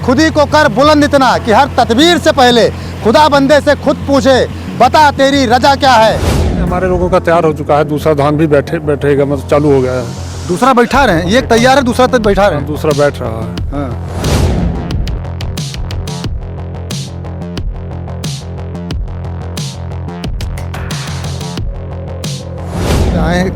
खुद ही को कर बुलंद इतना कि हर तदबीर से पहले खुदा बंदे से खुद पूछे, बता तेरी रजा क्या है। हमारे लोगों का तैयार हो चुका है, दूसरा धान भी बैठेगा, मतलब चालू हो गया है। दूसरा बैठा रहे हैं, ये तैयार है, दूसरा तक बैठा रहे हैं। दूसरा बैठ रहा है। हाँ।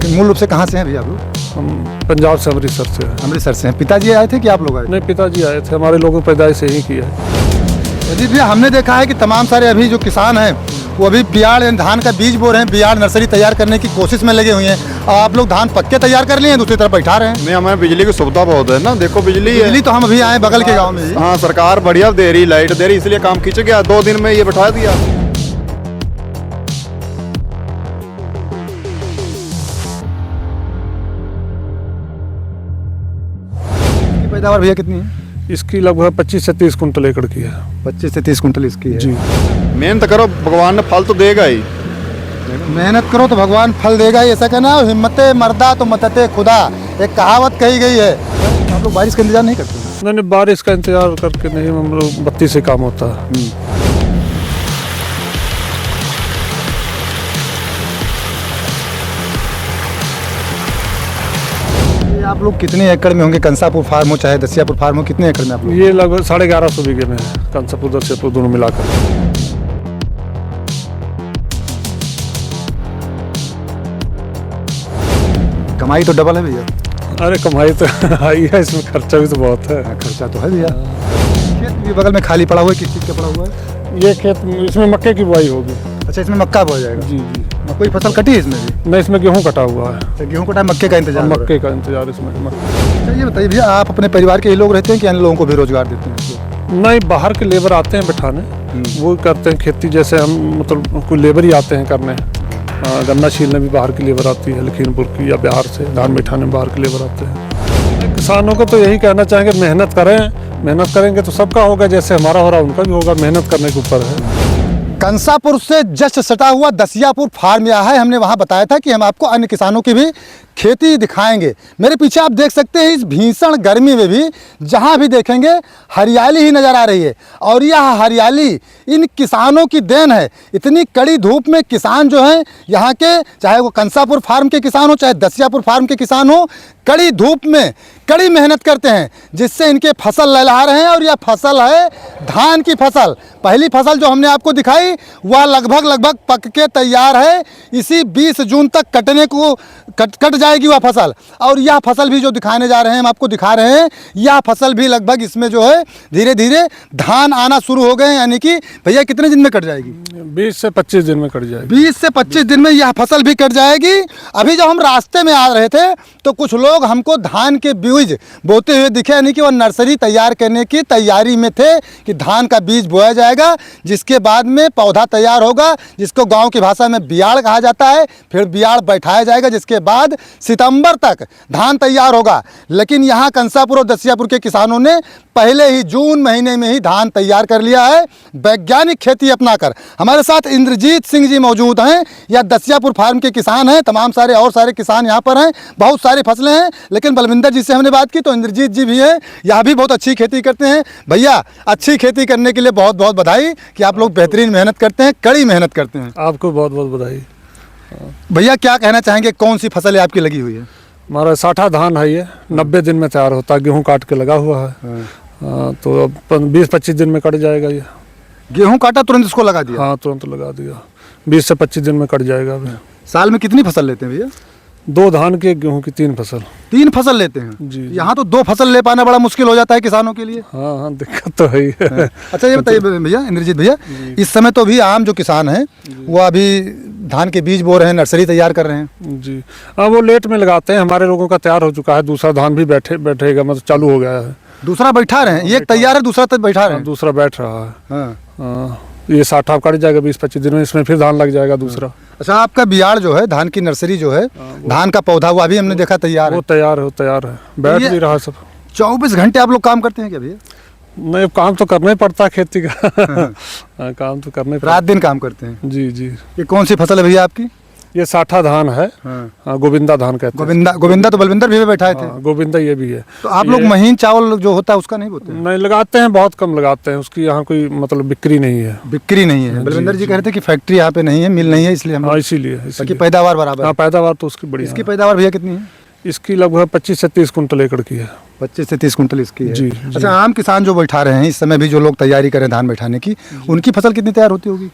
मूल रूप से कहाँ से हैं भैया आप लोग? हम पंजाब से, अमृतसर से हैं। अमृतसर से हैं। पिताजी आए थे कि आप लोग आए थे? नहीं, पिताजी आए थे, हमारे लोगों पैदाइश से ही किया है। जी भैया, हमने देखा है कि तमाम सारे अभी जो किसान हैं वो अभी बियाड़ धान का बीज बो रहे हैं, बियाड़ नर्सरी तैयार करने की कोशिश में लगे हुए हैं। और आप लोग धान पक्के तैयार कर लिए हैं, दूसरी तरफ बैठा रहे हैं। नहीं, हमें बिजली की सुविधा बहुत है ना, देखो बिजली तो हम अभी आए बगल के गाँव में ही। हाँ, सरकार बढ़िया दे रही, लाइट दे रही, इसलिए काम खींच गया, 2 दिन में ये बैठा दिया। पैदावार भैया कितनी है? इसकी लगभग 25 से 30 कुंटल एकड़ की है। 25 से 30 कुंटल इसकी है। जी। मेहनत करो, भगवान ने फल तो देगा ही। मेहनत करो तो भगवान फल देगा ही, ऐसा कहना। हिम्मते मर्दा तो मदते खुदा, एक कहावत कही गई है। आप लोग बारिश का इंतजार नहीं करते? नहीं, बारिश का इंतजार करके नहीं, हम लोग बत्ती से काम होता है। आप लोग कितने एकड़ में होंगे? कंसापुर फार्म हो चाहे दसियापुर फार्म हो, कितने एकड़ में आप लोग? ये लगभग 1150 बीघे में है, कंसापुर दसियापुर दोनों मिलाकर। कमाई तो डबल है भैया। अरे कमाई तो आई है, इसमें खर्चा भी तो बहुत है। खर्चा तो है भैया। खेत भी बगल में खाली पड़ा हुआ है, किस चीज़ का पड़ा हुआ है? ये खेत, इसमें मक्के की बुआई होगी। अच्छा, इसमें मक्का बोया जाएगा? जी जी। कोई फसल कटी है इसमें भी? नहीं, इसमें गेहूँ कटा हुआ है। गेहूँ कटा, मक्के का इंतजार? मक्के का इंतजार इसमें। ये बताइए भैया, आप अपने परिवार के ही लोग रहते हैं कि अन्य लोगों को भी रोजगार देते हैं? नहीं, बाहर के लेबर आते हैं बैठाने, वो करते हैं खेती। जैसे हम मतलब कोई लेबर ही आते हैं करने, गन्ना छीलने भी बाहर की लेबर आती है, लखीमपुर की या बिहार से। धान बैठाने में बाहर के लेबर आते हैं। किसानों को तो यही कहना चाहेंगे, मेहनत करें, मेहनत करेंगे तो सबका होगा, जैसे हमारा हो रहा उनका भी होगा। मेहनत करने के ऊपर है। कंसापुर से जस्ट सटा हुआ दसियापुर फार्म यह है। हमने वहां बताया था कि हम आपको अन्य किसानों की भी खेती दिखाएंगे। मेरे पीछे आप देख सकते हैं, इस भीषण गर्मी में भी जहां भी देखेंगे हरियाली ही नज़र आ रही है। और यह हरियाली इन किसानों की देन है। इतनी कड़ी धूप में किसान जो हैं यहाँ के, चाहे वो कंसापुर फार्म के किसान हो चाहे दसियापुर फार्म के किसान हो, कड़ी धूप में कड़ी मेहनत करते हैं, जिससे इनके फसल लहलहा रहे हैं। और यह फसल है धान की फसल। पहली फसल जो हमने आपको दिखाई वह लगभग पक के तैयार है। इसी 20 जून तक कटने को कट जाएगी वह फसल। और यह फसल भी जो दिखाने जा रहे हैं, हम आपको दिखा रहे हैं, यह फसल भी लगभग इसमें जो है धीरे धीरे धान आना शुरू हो गए हैं। यानी कि भैया कितने दिन में कट जाएगी? 20 से 25 दिन में कट जाएगी। 20 से 25 दिन में यह फसल भी कट जाएगी। अभी जब हम रास्ते में आ रहे थे तो कुछ लोग हमको धान के बीज बोते हुए दिखे, यानी कि वह नर्सरी तैयार करने की तैयारी में थे कि धान का बीज बोया जाएगा, जिसके बाद में पौधा तैयार होगा, जिसको गांव की भाषा में बियाड़ कहा जाता है। फिर बियाड़ बैठाया जाएगा, जिसके बाद सितंबर तक धान तैयार होगा। लेकिन यहाँ कंसापुर और दसियापुर के किसानों ने पहले ही जून महीने में ही धान तैयार कर लिया है, वैज्ञानिक खेती अपनाकर। हमारे साथ इंद्रजीत सिंह जी मौजूद हैं, या दसियापुर फार्म के किसान हैं। तमाम सारे और सारे किसान यहाँ पर हैं, बहुत सारी फसलें हैं। लेकिन बलविंदर जी से हमने बात की तो इंद्रजीत जी भी हैं, यह भी बहुत अच्छी खेती करते हैं। भैया, अच्छी खेती करने के लिए बहुत बहुत बधाई कि आप लोग बेहतरीन मेहनत करते हैं, कड़ी मेहनत करते हैं। आपको बहुत बहुत बधाई। भैया, क्या कहना चाहेंगे, कौन सी फसल है आपकी लगी हुई है? हमारा 60 धान है, ये 90 दिन में तैयार होता है। गेहूँ काट के लगा हुआ है। तो अब 20-25 दिन में कट जाएगा। ये गेहूं काटा तुरंत इसको लगा दिया? हाँ, तुरंत लगा दिया। 20 से 25 दिन में कट जाएगा। अभी साल में कितनी फसल लेते हैं भैया? 2 धान की, 1 गेहूँ की, 3 फसल। 3 फसल लेते हैं जी। यहाँ तो 2 फसल ले पाना बड़ा मुश्किल हो जाता है किसानों के लिए। हाँ हाँ, दिक्कत तो है ही है। अच्छा, ये बताइए भैया, इंद्रजीत भैया, इस समय तो भी आम जो किसान हैं वो अभी धान के बीज बो रहे हैं, नर्सरी तैयार कर रहे हैं। जी हाँ, वो लेट में लगाते हैं। हमारे लोगों का तैयार हो चुका है, दूसरा धान भी बैठेगा, मतलब चालू हो गया है। दूसरा बैठा रहे हैं, एक तैयार है, दूसरा तक बैठा रहे हैं। दूसरा बैठ रहा है। हाँ। ये 60 कट जाएगा 20-25 दिन में, इसमें फिर धान लग जाएगा दूसरा। अच्छा, आपका बियाड़ जो है, धान की नर्सरी जो है, धान का पौधा हुआ भी हमने देखा तैयार है। वो तैयार है, बैठ भी रहा सब। 24 घंटे आप लोग काम करते हैं क्या भैया? नहीं, काम तो करना ही पड़ता है खेती का। काम तो करना ही पड़ता। रात दिन काम करते हैं? जी जी। ये कौन सी फसल है भैया आपकी? ये साठा धान है। हाँ, गोविंदा धान कहते हैं। गोविंदा तो बलविंदर भी बैठाए थे। हाँ, गोविंदा ये भी है। तो आप लोग महीन चावल जो होता है उसका नहीं बोते? नहीं लगाते हैं, बहुत कम लगाते हैं, उसकी यहाँ कोई मतलब बिक्री नहीं है। बिक्री नहीं है। बलविंदर जी कह रहे थे कि फैक्ट्री यहाँ पे नहीं है, मिल नहीं है, इसलिए हम। हाँ, इसीलिए ताकि पैदावार बराबर। हाँ, पैदावार तो उसकी बड़ी। इसकी पैदावार भैया कितनी है? इसकी लगभग 25 से 30 कुंटल एकड़ की है। 25 से 30 कुंटल इसकी है। जी। अच्छा, आम किसान जो बैठा रहे हैं इस समय भी, जो लोग तैयारी करें धान बैठाने की, उनकी फसल कितनी तैयार होती होगी?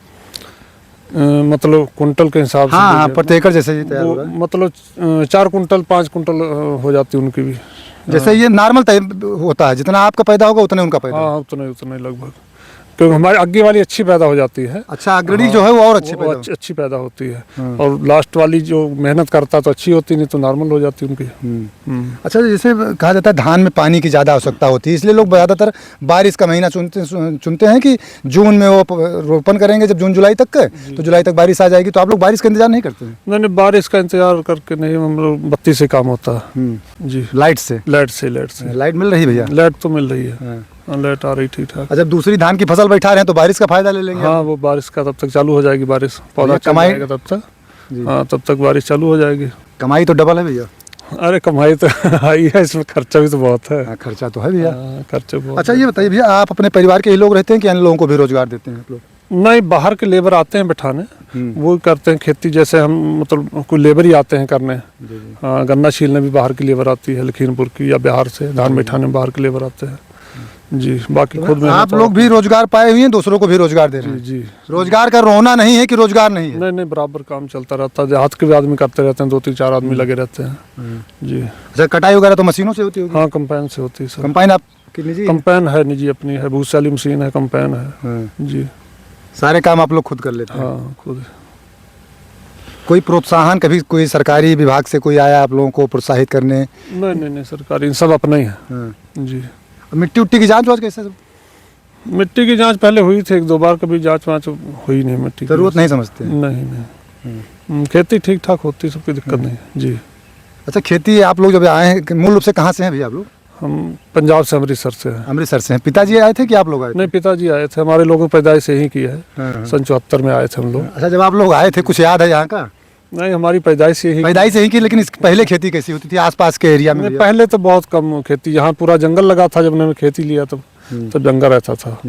मतलब कुंटल के हिसाब से? हाँ, प्रति एकड़ जैसे ये तैयार हो रहा है। मतलब 4 कुंटल 5 कुंटल हो जाती है उनकी भी। जैसे ये नॉर्मल होता है, जितना आपका पैदा होगा उतने उनका पैदा। हाँ, उतना ही लगभग, क्योंकि हमारी आगे वाली अच्छी पैदा हो जाती है। अच्छा, अग्रणी जो है वो और अच्छी पैदा होती है। और लास्ट वाली जो मेहनत करता तो अच्छी होती, नहीं तो नॉर्मल हो जाती उनकी। अच्छा, जैसे कहा जाता है धान में पानी की ज़्यादा आवश्यकता होती है, इसलिए लोग ज़्यादातर बारिश का महीना चुनते हैं कि जून में वो रोपण करेंगे, जब जून जुलाई तक तो जुलाई तक बारिश आ जाएगी। तो आप लोग बारिश का इंतजार नहीं करते हैं? नहीं, बारिश का इंतजार करके नहीं, हम लोग बत्ती से काम होता है। जी, लाइट से। लाइट मिल रही है भैया? लाइट तो मिल रही है, लाइट आ रही ठीक ठाक। जब दूसरी धान की फसल बैठा रहे हैं तो बारिश का फायदा ले लेंगे? हाँ, वो बारिश का तब तक चालू हो जाएगी, बारिश पौधा कमाई तब तक। हाँ, तब तक बारिश चालू हो जाएगी। कमाई तो डबल है भैया। अरे कमाई तो आई है, इसमें खर्चा भी तो बहुत है। खर्चा तो है भैया। खर्चा बहुत। अच्छा, ये बताइए भैया, आप अपने परिवार के ही लोग रहते हैं कि अन्य लोगों को भी रोजगार देते हैं आप लोग? नहीं, बाहर के लेबर आते हैं बैठाने, वो करते हैं खेती। जैसे हम मतलब कोई लेबर ही आते हैं करने। हाँ, गन्ना छीलने भी बाहर की लेबर आती है, लखीमपुर की या बिहार से। धान बैठाने में बाहर के लेबर आते हैं। जी, बाकी खुद में आप लोग भी रोजगार पाए हुए हैं, दूसरों को भी रोजगार दे रहे हैं? जी। रोजगार का रोना नहीं है कि रोजगार नहीं है? नहीं, बराबर काम चलता रहता है। हाथ के भी आदमी करते रहते हैं, 2-3-4 आदमी लगे रहते हैं। जी। अच्छा, कटाई वगैरह तो मशीनों से होती होगी? हाँ, कंपाइन से होती है सर। कंपाइन आपकी निजी? कंपाइन है निजी, अपनी है, भूसा वाली मशीन है, कंपाइन है। जी, सारे काम आप लोग खुद कर लेते हैं? हाँ, खुद। कोई प्रोत्साहन कभी कोई सरकारी विभाग से कोई आया आप लोगों को प्रोत्साहित करने? नहीं, सरकारी सब अपना ही है। जी। मिट्टी उट्टी की जाँच वाँच कैसे? मिट्टी की जांच पहले हुई थी 1-2 बार, कभी जांच वाँच हुई नहीं मिट्टी की। जरूरत नहीं समझते? नहीं। खेती ठीक ठाक होती, सबकी दिक्कत नहीं। जी। अच्छा, खेती आप लोग जब आए हैं, मूल रूप से कहाँ से हैं भैया आप लोग? हम पंजाब से, अमृतसर से हैं। अमृतसर से हैं। पिताजी आए थे कि आप लोग आए थे? नहीं, पिताजी आए थे, हमारे लोगों की पैदाइश से ही की है। सन 74 में आए थे हम लोग। अच्छा, जब आप लोग आए थे कुछ याद है यहाँ का? नहीं, हमारी पैदाइश से ही की। लेकिन इसके पहले खेती कैसी होती थी आसपास के एरिया में? पहले तो बहुत कम खेती, यहाँ पूरा जंगल लगा था। जब मैंने खेती लिया तब जंगल रहता था।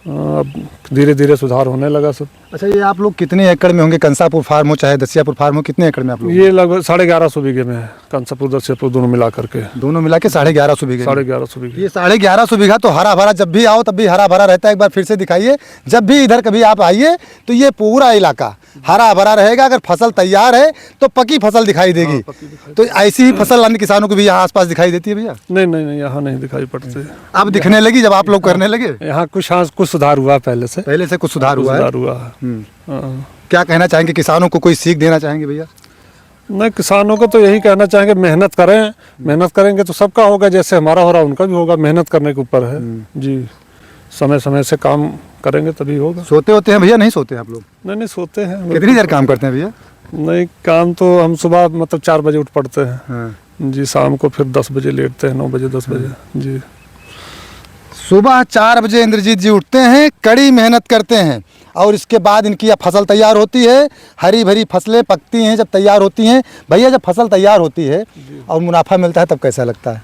अब धीरे धीरे सुधार होने लगा सब। अच्छा, ये आप लोग कितने एकड़ में होंगे? कंसापुर फार्म हो चाहे दसियापुर फार्म हो, कितने एकड़ में आप लोग? ये लगभग 1150 बीघे में है, कंसापुर दसियापुर दोनों मिला करके। दोनों मिला के 1150 बीघे? 1150 बीघे। ये 1150 बीघा तो हरा भरा, जब भी आओ तब भी हरा भरा रहता है। एक बार फिर से दिखाइए, जब भी इधर कभी आप आइए तो ये पूरा इलाका हरा भरा रहेगा। अगर फसल तैयार है तो पकी फसल दिखाई देगी। तो ऐसी ही फसल अन्य किसानों को भी यहाँ आसपास दिखाई देती है भैया? नहीं, यहाँ नहीं दिखाई पड़ती। अब दिखने लगी जब आप लोग करने लगे? यहाँ कुछ सुधार हुआ पहले से कुछ सुधार हुआ है। हाँ। क्या कहना चाहेंगे किसानों को, कोई सीख देना चाहेंगे भैया? नहीं, किसानों को तो यही कहना चाहेंगे, मेहनत करें। मेहनत करेंगे तो सबका होगा, जैसे हमारा हो रहा उनका भी होगा। मेहनत करने के ऊपर है। जी, समय समय से काम करेंगे तभी होगा। सोते होते हैं भैया? नहीं सोते हैं आप लोग? नहीं, सोते हैं। कितनी देर काम करते हैं भैया? नहीं, काम तो हम सुबह मतलब 4 बजे उठ पड़ते हैं। जी, शाम को फिर 10 बजे लेटते हैं, 9 बजे 10 बजे। जी, सुबह 4 बजे इंद्रजीत जी उठते हैं, कड़ी मेहनत करते हैं और इसके बाद इनकी फसल तैयार होती है। हरी भरी फसलें पकती हैं, जब तैयार होती हैं भैया, जब फसल तैयार होती है और मुनाफा मिलता है तब कैसा लगता है?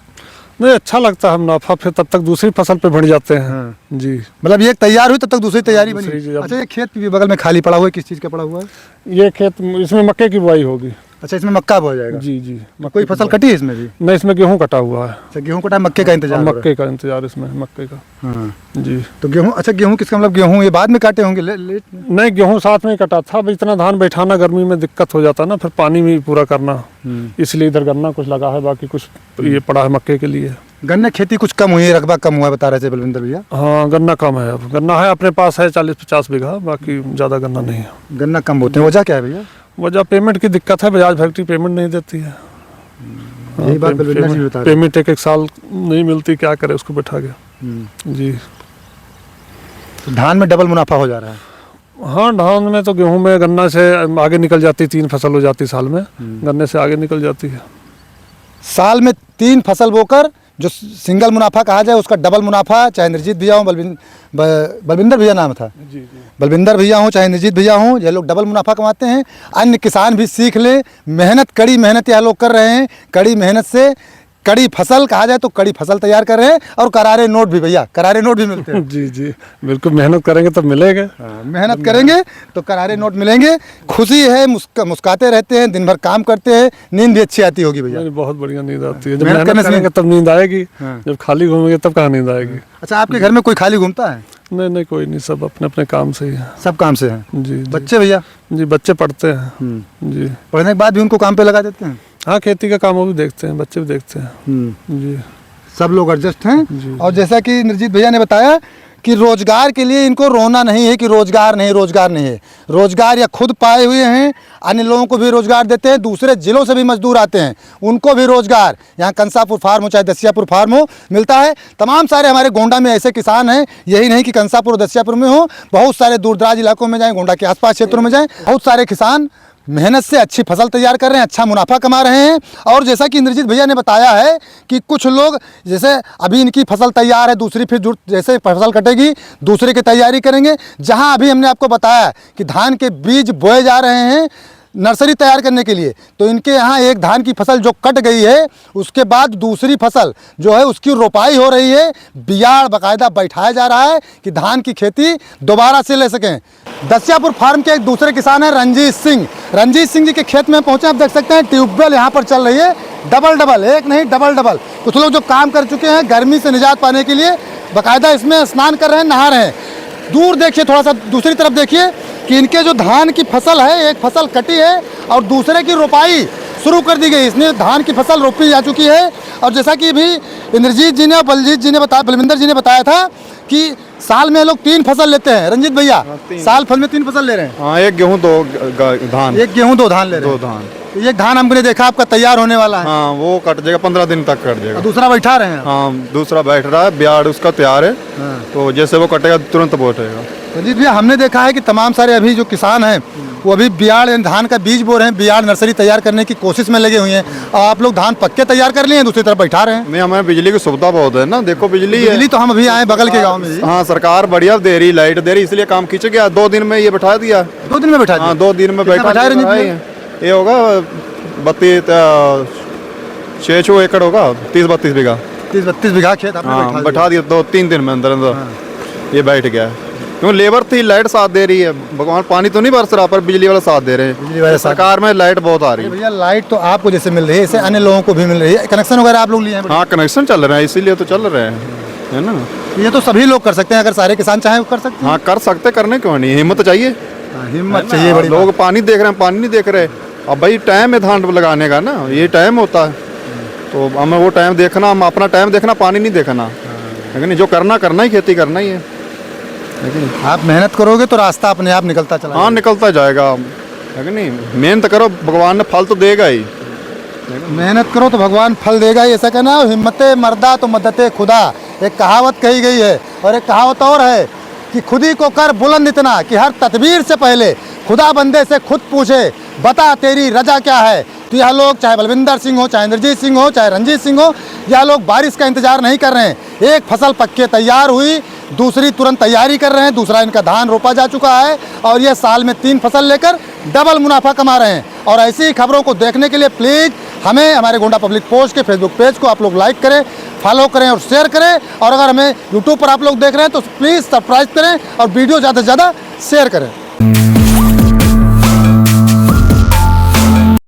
नहीं, अच्छा लगता है मुनाफा। फिर तब तक दूसरी फसल पे बढ़ जाते हैं। जी, मतलब ये तैयार हुई तब तक दूसरी तैयारी बनी। दूसरी। अच्छा, ये खेत भी बगल में खाली पड़ा हुआ है, किस चीज़ का पड़ा हुआ है? ये खेत, इसमें मक्के की बुआई होगी। अच्छा, इसमें मक्का बोया जाएगा? जी। कोई फसल कटी है इसमें भी? नहीं, इसमें गेहूँ कटा हुआ है। अच्छा, गेहूँ कटा है, मक्के का इंतजार? मक्के का इंतजार इसमें, मक्के का। जी। तो गेहूँ, अच्छा गेहूँ किसका मतलब, गेहूँ ये बाद में काटे होंगे लेट? नहीं, गेहूँ साथ में ही कटा था। अब इतना धान बैठाना गर्मी में दिक्कत हो जाता ना, फिर पानी भी पूरा करना, इसलिए इधर गन्ना कुछ लगा है, बाकी कुछ ये पड़ा है मक्के के लिए। गन्ना खेती कुछ कम हुई है, रकबा कम हुआ है बता रहे थे बलविंदर भैया? हाँ, गन्ना कम है। अब गन्ना है अपने पास है 40-50 बीघा, बाकी ज़्यादा गन्ना नहीं है। गन्ना कम होते हैं, वजह क्या है भैया? वजह पेमेंट की दिक्कत है, बजाज फैक्ट्री पेमेंट नहीं देती है। यही बात बलविंदर जी बता रहे। पेमेंट एक साल नहीं मिलती, क्या करे उसको बैठा के। जी, तो धान में डबल मुनाफा हो जा रहा है? हाँ, धान में तो गेहूं में गन्ना से आगे निकल जाती, 3 फसल हो जाती साल में। गन्ने से आगे निकल जाती है। साल में 3 फसल बोकर जो सिंगल मुनाफा कहा जाए उसका डबल मुनाफा, चाहे निर्जीत भैया हों, बलविंदर भैया नाम था, बलविंदर भैया हों चाहे निर्जीत भैया हों, ये लोग डबल मुनाफा कमाते हैं। अन्य किसान भी सीख ले, मेहनत, कड़ी मेहनत यह लोग कर रहे हैं। कड़ी मेहनत से कड़ी फसल कहा जाए तो कड़ी फसल तैयार कर रहे हैं। और करारे नोट भी भैया, करारे नोट भी मिलते हैं। जी जी बिल्कुल, मेहनत करेंगे तब मिलेगा। मेहनत करेंगे तो करारे नोट मिलेंगे। खुशी है, मुस्काते रहते हैं, दिन भर काम करते हैं, नींद भी अच्छी आती होगी भैया। नहीं, बहुत बढ़िया नींद आती है। जब मेहनत मेहनत करने से करेंगे तब नींद आएगी, जब खाली घूमेंगे तब कहाँ नींद आएगी। अच्छा, आपके घर में कोई खाली घूमता है? नहीं नहीं, कोई नहीं, सब अपने अपने काम से ही है। सब काम से हैं। जी जी। बच्चे भैया? जी बच्चे पढ़ते हैं। जी, पढ़ने के बाद भी उनको काम पे लगा देते हैं? हाँ, खेती का काम वो भी देखते हैं, बच्चे भी देखते हैं। जी, सब लोग एडजस्ट हैं। जी। और जैसा कि निर्जीत भैया ने बताया कि रोजगार के लिए इनको रोना नहीं है कि रोजगार नहीं, रोजगार नहीं है। रोजगार या खुद पाए हुए हैं, अन्य लोगों को भी रोजगार देते हैं, दूसरे जिलों से भी मजदूर आते हैं, उनको भी रोजगार, यहाँ कंसापुर फार्म हो चाहे दसियापुर फार्म हो, मिलता है। तमाम सारे हमारे गोंडा में ऐसे किसान हैं, यही नहीं कि कंसापुर और दसियापुर में हो, बहुत सारे दूर दराज इलाकों में जाएँ, गोंडा के आसपास क्षेत्रों में जाएँ, बहुत सारे किसान मेहनत से अच्छी फसल तैयार कर रहे हैं, अच्छा मुनाफा कमा रहे हैं। और जैसा कि इंद्रजीत भैया ने बताया है कि कुछ लोग, जैसे अभी इनकी फसल तैयार है, दूसरी फिर जैसे फसल कटेगी दूसरे की तैयारी करेंगे। जहां अभी हमने आपको बताया कि धान के बीज बोए जा रहे हैं नर्सरी तैयार करने के लिए, तो इनके यहाँ एक धान की फसल जो कट गई है, उसके बाद दूसरी फसल जो है उसकी रोपाई हो रही है, बियाड़ बाकायदा बैठाया जा रहा है कि धान की खेती दोबारा से ले सकें। दसियापुर फार्म के एक दूसरे किसान हैं रंजीत सिंह। रंजीत सिंह जी के खेत में पहुंचे, आप देख सकते हैं ट्यूबवेल यहाँ पर चल रही है, डबल डबल, एक नहीं डबल डबल। कुछ लोग जो काम कर चुके हैं गर्मी से निजात पाने के लिए बाकायदा इसमें स्नान कर रहे हैं, नहा रहे हैं। दूर देखिए, थोड़ा सा दूसरी तरफ देखिए कि इनके जो धान की फसल है, एक फसल कटी है और दूसरे की रोपाई शुरू कर दी गई। इसमें धान की फसल रोपी जा चुकी है। और जैसा कि भी इंद्रजीत जी ने और बलविंदर जी ने बताया था कि साल में लोग 3 फसल लेते हैं। रंजीत भैया, साल फल में 3 फसल ले रहे हैं? हाँ, एक गेहूँ 2 धान। एक गेहूँ 2 धान ले रहे हैं। 2 धान। ये धान हमने देखा आपका तैयार होने वाला है। हाँ, वो कट जाएगा, 15 दिन तक कट जाएगा। दूसरा बैठा रहे हैं? हाँ, दूसरा बैठ रहा है, बियाड़ उसका तैयार है। तो जैसे वो कटेगा तुरंत बोटेगा। रंजीत भैया, हमने देखा है कि तमाम सारे अभी जो किसान हैं वो अभी बियाड़ धान का बीज बो रहे हैं, बियाड़ नर्सरी तैयार करने की कोशिश में लगे हुए हैं। और आप लोग धान पक्के तैयार कर लिए हैं, दूसरी तरफ बैठा रहे हैं। नहीं, हमें बिजली की सुविधा बहुत है ना, देखो बिजली तो हम अभी आए बगल के गाँव में ही। हाँ, सरकार बढ़िया दे रही, लाइट दे रही, इसलिए काम खींच गया। 2 दिन में ये बैठा दिया। 2 दिन में बैठा? हाँ, 2 दिन में बैठा दिया। ये होगा 6 एकड़ होगा, 30-32 बीघा। 30-32 बीघा खेत आपने बैठा दिया 2-3 दिन में अंदर अंदर। ये बैठ गया क्यों? लेबर थी, लाइट साथ दे रही है, भगवान पानी तो नहीं बरस रहा पर बिजली वाला साथ दे रहे हैं। सरकार में लाइट बहुत आ रही है। भैया, लाइट तो आपको जैसे मिल रही है, इससे अन्य लोगों को भी मिल रही है। कनेक्शन वगैरह आप लोग लिए हैं? हाँ, कनेक्शन चल रहे हैं, इसीलिए तो चल रहे हैं, है ना। ये तो सभी लोग कर सकते हैं, अगर सारे किसान चाहें वो कर सकते हैं। हाँ, कर सकते, करने क्यों नहीं, हिम्मत चाहिए। हिम्मत चाहिए बड़ी। लोग पानी देख रहे हैं, पानी नहीं देख रहे। अब भाई टाइम है धान लगाने का ना, ये टाइम होता है, तो हमें वो टाइम देखना, हम अपना टाइम देखना, पानी नहीं देखना, लेकिन जो करना ही, खेती करना ही है। आप मेहनत करोगे तो रास्ता अपने आप निकलता चला। हाँ, निकलता जाएगा, लेकिन नहीं, मेहनत करो, भगवान ने फल तो देगा ही। मेहनत करो तो भगवान फल देगा ही, ऐसा कहना। हिम्मते मर्दा तो मदते खुदा, एक कहावत कही गई है। और एक कहावत और है कि खुदी को कर बुलंद इतना कि हर तदबीर से पहले खुदा बंदे से खुद पूछे, बता तेरी रजा क्या है। तो यह लोग, चाहे बलविंदर सिंह हो, चाहे इंद्रजीत सिंह हो, चाहे रंजीत सिंह हो, यह लोग बारिश का इंतजार नहीं कर रहे हैं। एक फसल पक्के तैयार हुई, दूसरी तुरंत तैयारी कर रहे हैं, दूसरा इनका धान रोपा जा चुका है और ये साल में 3 फसल लेकर डबल मुनाफा कमा रहे हैं। और ऐसी खबरों को देखने के लिए प्लीज़ हमें, हमारे गोंडा पब्लिक पोस्ट के फेसबुक पेज को आप लोग लाइक करें, फॉलो करें और शेयर करें। और अगर हमें यूट्यूब पर आप लोग देख रहे हैं तो प्लीज़ सब्सक्राइब करें और वीडियो ज़्यादा से ज़्यादा शेयर करें।